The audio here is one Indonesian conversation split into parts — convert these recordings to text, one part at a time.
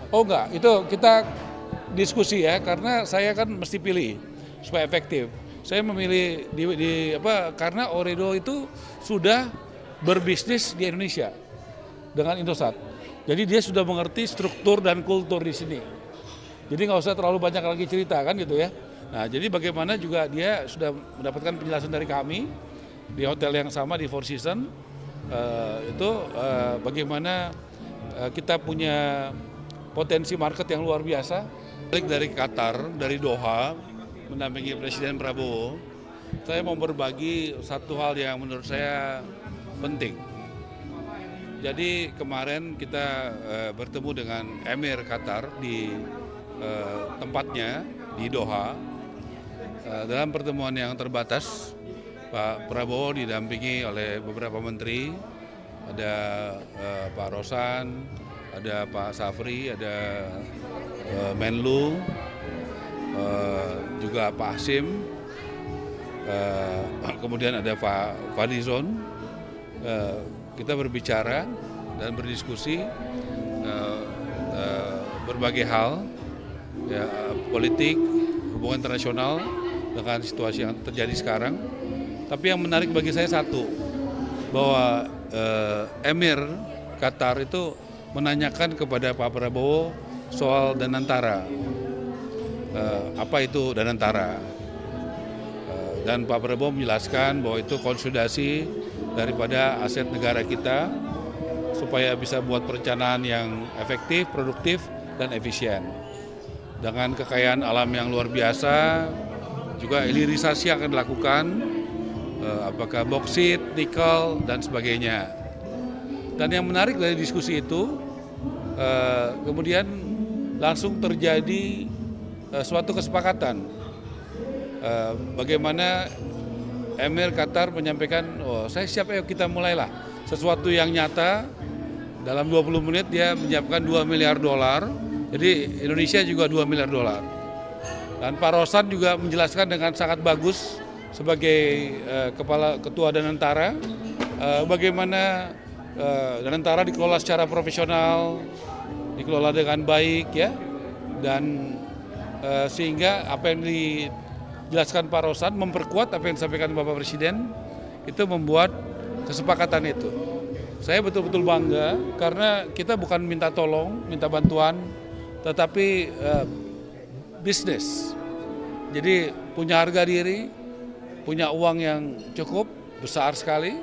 Oh enggak, itu kita diskusi ya, karena saya kan mesti pilih supaya efektif. Saya memilih karena Ooredoo itu sudah berbisnis di Indonesia dengan Indosat. Jadi dia sudah mengerti struktur dan kultur di sini. Jadi nggak usah terlalu banyak lagi cerita kan gitu ya. Nah jadi bagaimana juga dia sudah mendapatkan penjelasan dari kami di hotel yang sama di Four Seasons, bagaimana kita punya potensi market yang luar biasa. Balik dari Qatar, dari Doha, mendampingi Presiden Prabowo, saya mau berbagi satu hal yang menurut saya penting. Jadi kemarin kita bertemu dengan Emir Qatar di tempatnya di Doha. Dalam pertemuan yang terbatas, Pak Prabowo didampingi oleh beberapa menteri, ada Pak Rosan, ada Pak Safri, ada Menlu, juga Pak Hasim, kemudian ada Pak Fadlizon. Kita berbicara dan berdiskusi berbagai hal, ya, politik, hubungan internasional dengan situasi yang terjadi sekarang. Tapi yang menarik bagi saya satu, bahwa Emir Qatar itu menanyakan kepada Pak Prabowo soal Danantara. Apa itu Danantara? Dan Pak Prabowo menjelaskan bahwa itu konsolidasi daripada aset negara kita supaya bisa buat perencanaan yang efektif, produktif, dan efisien. Dengan kekayaan alam yang luar biasa, juga hilirisasi akan dilakukan, apakah boksit, nikel, dan sebagainya. Dan yang menarik dari diskusi itu, kemudian langsung terjadi suatu kesepakatan. Bagaimana Emir Qatar menyampaikan, saya siap, ayo kita mulailah. Sesuatu yang nyata, dalam 20 menit dia menyiapkan 2 miliar dolar, jadi Indonesia juga 2 miliar dolar. Dan Pak Rosan juga menjelaskan dengan sangat bagus sebagai Kepala Ketua Danantara, bagaimana Danantara dikelola secara profesional, dikelola dengan baik ya, dan sehingga apa yang dijelaskan Pak Rosan memperkuat apa yang disampaikan Bapak Presiden, itu membuat kesepakatan itu. Saya betul-betul bangga karena kita bukan minta tolong, minta bantuan, tetapi bisnis. Jadi punya harga diri, punya uang yang cukup besar sekali,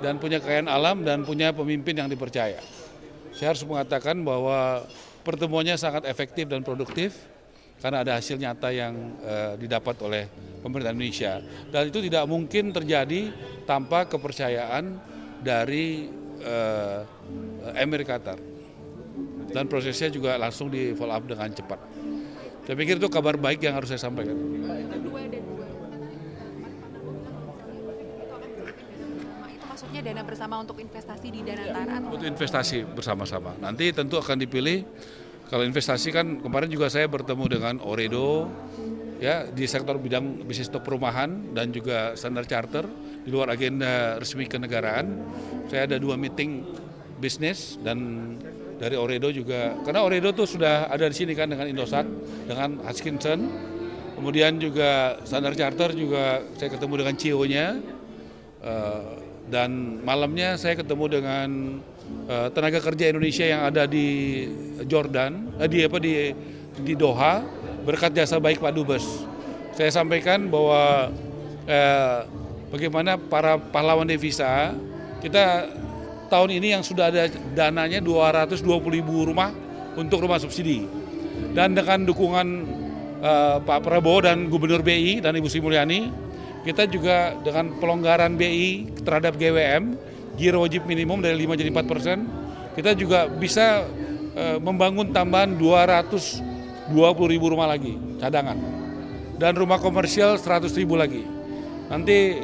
dan punya kekayaan alam, dan punya pemimpin yang dipercaya. Saya harus mengatakan bahwa pertemuannya sangat efektif dan produktif karena ada hasil nyata yang didapat oleh pemerintah Indonesia. Dan itu tidak mungkin terjadi tanpa kepercayaan dari Emir Qatar. Dan prosesnya juga langsung di follow up dengan cepat. Saya pikir itu kabar baik yang harus saya sampaikan. Itu maksudnya dana bersama untuk investasi di Danantara? Untuk investasi bersama-sama. Nanti tentu akan dipilih. Kalau investasi kan kemarin juga saya bertemu dengan Ooredoo ya di sektor bidang bisnis perumahan dan juga Standard Chartered di luar agenda resmi kenegaraan. Saya ada 2 meeting bisnis, dan dari Ooredoo juga, karena Ooredoo tuh sudah ada di sini kan dengan Indosat, dengan Hutchinson, kemudian juga Standard Chartered juga saya ketemu dengan CEO-nya, dan malamnya saya ketemu dengan tenaga kerja Indonesia yang ada di Jordan, di Doha, berkat jasa baik Pak Dubes. Saya sampaikan bahwa bagaimana para pahlawan devisa kita tahun ini yang sudah ada dananya 220.000 rumah untuk rumah subsidi. Dan dengan dukungan Pak Prabowo dan Gubernur BI dan Ibu Sri Mulyani, kita juga dengan pelonggaran BI terhadap GWM, giro wajib minimum dari 5 jadi 4%, kita juga bisa membangun tambahan 220.000 rumah lagi cadangan. Dan rumah komersial 100.000 lagi. Nanti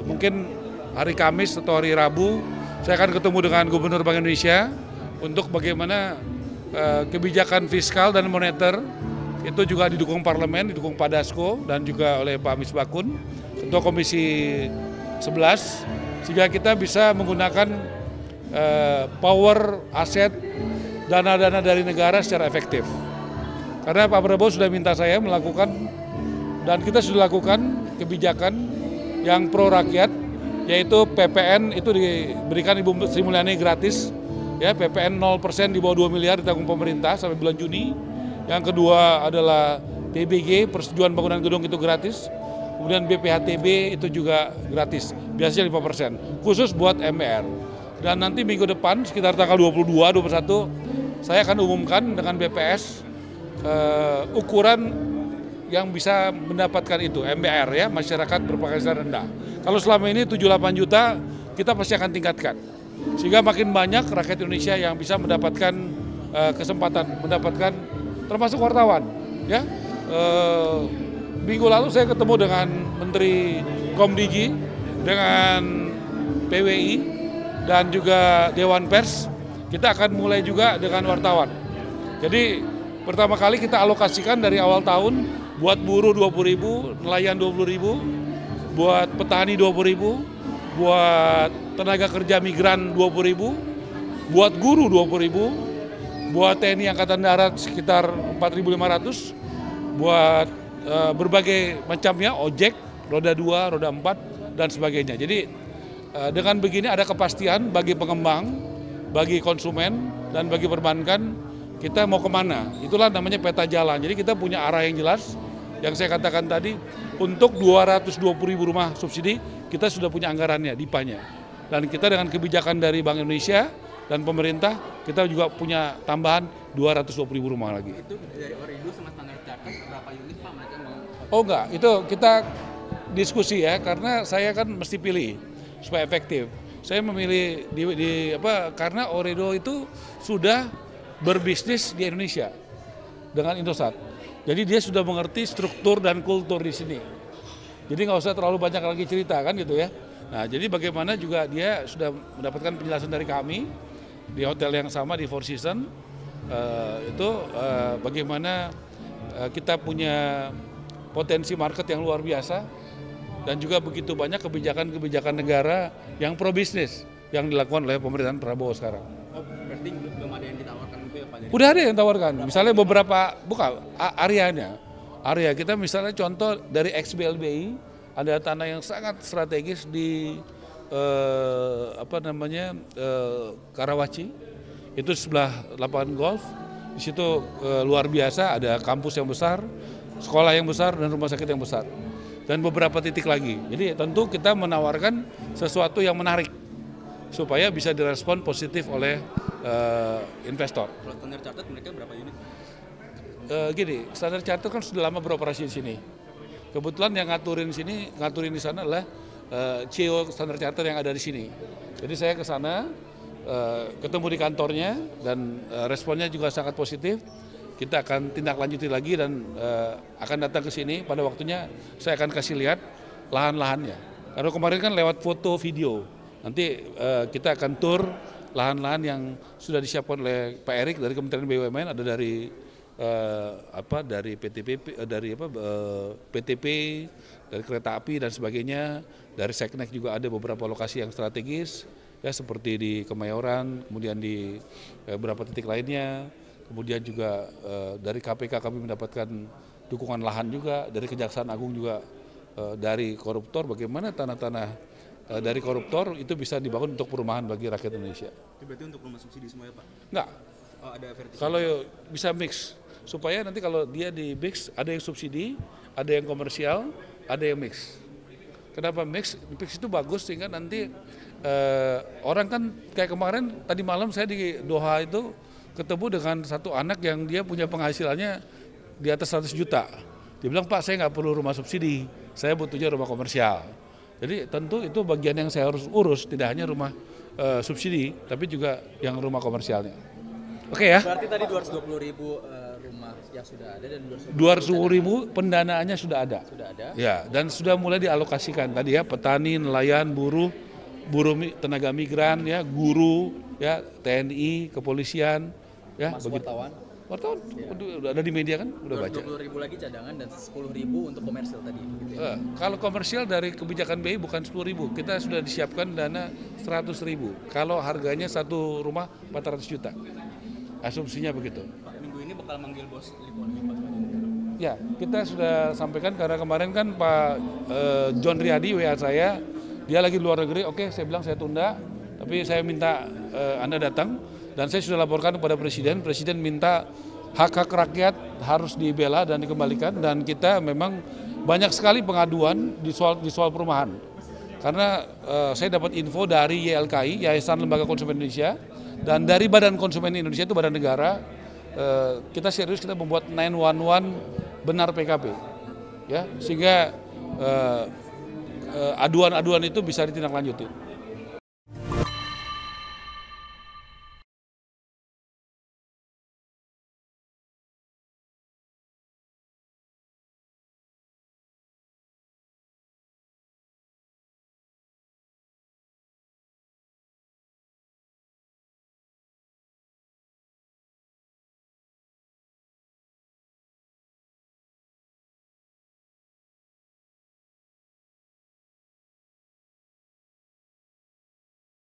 mungkin hari Kamis atau hari Rabu saya akan ketemu dengan Gubernur Bank Indonesia untuk bagaimana kebijakan fiskal dan moneter itu juga didukung parlemen, didukung Pak Dasko dan juga oleh Pak Misbakun, Ketua Komisi 11, sehingga kita bisa menggunakan power aset dana-dana dari negara secara efektif. Karena Pak Prabowo sudah minta saya melakukan, dan kita sudah lakukan kebijakan yang pro rakyat, yaitu PPN itu diberikan Ibu Sri Mulyani gratis, ya PPN 0% di bawah 2 miliar ditanggung pemerintah sampai bulan Juni. Yang kedua adalah TBG, persetujuan bangunan gedung itu gratis. Kemudian BPHTB itu juga gratis, biasanya 5%, khusus buat MBR. Dan nanti minggu depan sekitar tanggal 22-21 saya akan umumkan dengan BPS ukuran yang bisa mendapatkan itu, MBR ya, masyarakat berpenghasilan rendah. Kalau selama ini 7-8 juta, kita pasti akan tingkatkan. Sehingga makin banyak rakyat Indonesia yang bisa mendapatkan kesempatan, mendapatkan termasuk wartawan. Ya, minggu lalu saya ketemu dengan Menteri Komdigi, dengan PWI, dan juga Dewan Pers. Kita akan mulai juga dengan wartawan. Jadi pertama kali kita alokasikan dari awal tahun buat buruh 20.000, nelayan 20.000, buat petani 20.000, buat tenaga kerja migran 20.000, buat guru 20.000, buat TNI Angkatan Darat sekitar 4.500, buat berbagai macamnya, ojek, roda 2, roda 4, dan sebagainya. Jadi dengan begini ada kepastian bagi pengembang, bagi konsumen, dan bagi perbankan kita mau kemana. Itulah namanya peta jalan. Jadi kita punya arah yang jelas, yang saya katakan tadi, untuk 220.000 rumah subsidi, kita sudah punya anggarannya, DIPA-nya. Dan kita dengan kebijakan dari Bank Indonesia dan pemerintah, kita juga punya tambahan 220.000 rumah lagi. Itu dari Orido sama Standard Chartered berapa unit Pak mereka mau? Oh enggak, itu kita diskusi ya, karena saya kan mesti pilih supaya efektif. Saya memilih karena Orido itu sudah berbisnis di Indonesia dengan Indosat. Jadi dia sudah mengerti struktur dan kultur di sini. Jadi nggak usah terlalu banyak lagi cerita kan gitu ya. Nah jadi bagaimana juga dia sudah mendapatkan penjelasan dari kami di hotel yang sama di Four Seasons. Bagaimana kita punya potensi market yang luar biasa dan juga begitu banyak kebijakan-kebijakan negara yang pro bisnis yang dilakukan oleh pemerintahan Prabowo sekarang. Oh, berarti belum ada yang ditawarkan itu ya Pak? Udah ada yang tawarkan, misalnya beberapa, area kita misalnya contoh dari ex-BLBI, ada tanah yang sangat strategis di Karawaci, itu sebelah lapangan golf, di situ luar biasa, ada kampus yang besar, sekolah yang besar, dan rumah sakit yang besar, dan beberapa titik lagi. Jadi tentu kita menawarkan sesuatu yang menarik, supaya bisa direspon positif oleh investor. Kalau Standard Chartered mereka berapa unit? Gini, Standard Chartered kan sudah lama beroperasi di sini. Kebetulan yang ngaturin di sana adalah CEO Standard Chartered yang ada di sini. Jadi saya ke sana, ketemu di kantornya, dan responnya juga sangat positif. Kita akan tindak lanjuti lagi dan akan datang ke sini pada waktunya. Saya akan kasih lihat lahan-lahannya. Karena kemarin kan lewat foto, video. Nanti kita akan tur lahan-lahan yang sudah disiapkan oleh Pak Erik dari Kementerian BUMN, ada dari PTP, dari kereta api dan sebagainya. Dari Seknek juga ada beberapa lokasi yang strategis, ya seperti di Kemayoran, kemudian di beberapa titik lainnya. Kemudian juga dari KPK kami mendapatkan dukungan lahan juga, dari Kejaksaan Agung juga, dari koruptor, bagaimana tanah-tanah dari koruptor itu bisa dibangun untuk perumahan bagi rakyat Indonesia. Berarti untuk rumah subsidi semua ya Pak? Enggak. Oh, ada vertikal. Kalau bisa mix, supaya nanti kalau dia di mix, ada yang subsidi, ada yang komersial, ada yang mix. Kenapa mix? Mix itu bagus sehingga nanti orang kan kayak kemarin tadi malam saya di Doha itu ketemu dengan satu anak yang dia punya penghasilannya di atas 100 juta. Dia bilang, Pak saya nggak perlu rumah subsidi, saya butuhnya rumah komersial. Jadi tentu itu bagian yang saya harus urus, tidak hanya rumah subsidi, tapi juga yang rumah komersialnya. Oke ya? Berarti tadi 220.000 rumah yang sudah ada dan 200.000 pendanaannya sudah ada. Sudah ada. Ya, dan sudah mulai dialokasikan tadi ya, petani, nelayan, buruh tenaga migran, ya, guru, ya, TNI, kepolisian, ya, begitu. Wartawan ya. Udah ada di media kan, udah baca. 20.000 lagi cadangan dan 10.000 untuk komersil tadi. Gitu ya. Kalau komersial dari kebijakan BI bukan 10.000, kita sudah disiapkan dana 100.000. Kalau harganya satu rumah 400 juta. Asumsinya begitu. Pak, minggu ini bakal manggil bos Lipo lagi Pak? Ya, kita sudah sampaikan karena kemarin kan Pak John Riyadi WA saya, dia lagi di luar negeri, oke saya bilang saya tunda, tapi saya minta Anda datang dan saya sudah laporkan kepada Presiden minta hak-hak rakyat harus dibela dan dikembalikan dan kita memang banyak sekali pengaduan di soal perumahan. Karena saya dapat info dari YLKI, Yayasan Lembaga Konsumen Indonesia, dan dari Badan Konsumen Indonesia itu badan negara, kita serius kita membuat 911 benar PKP, ya sehingga aduan-aduan itu bisa ditindaklanjuti.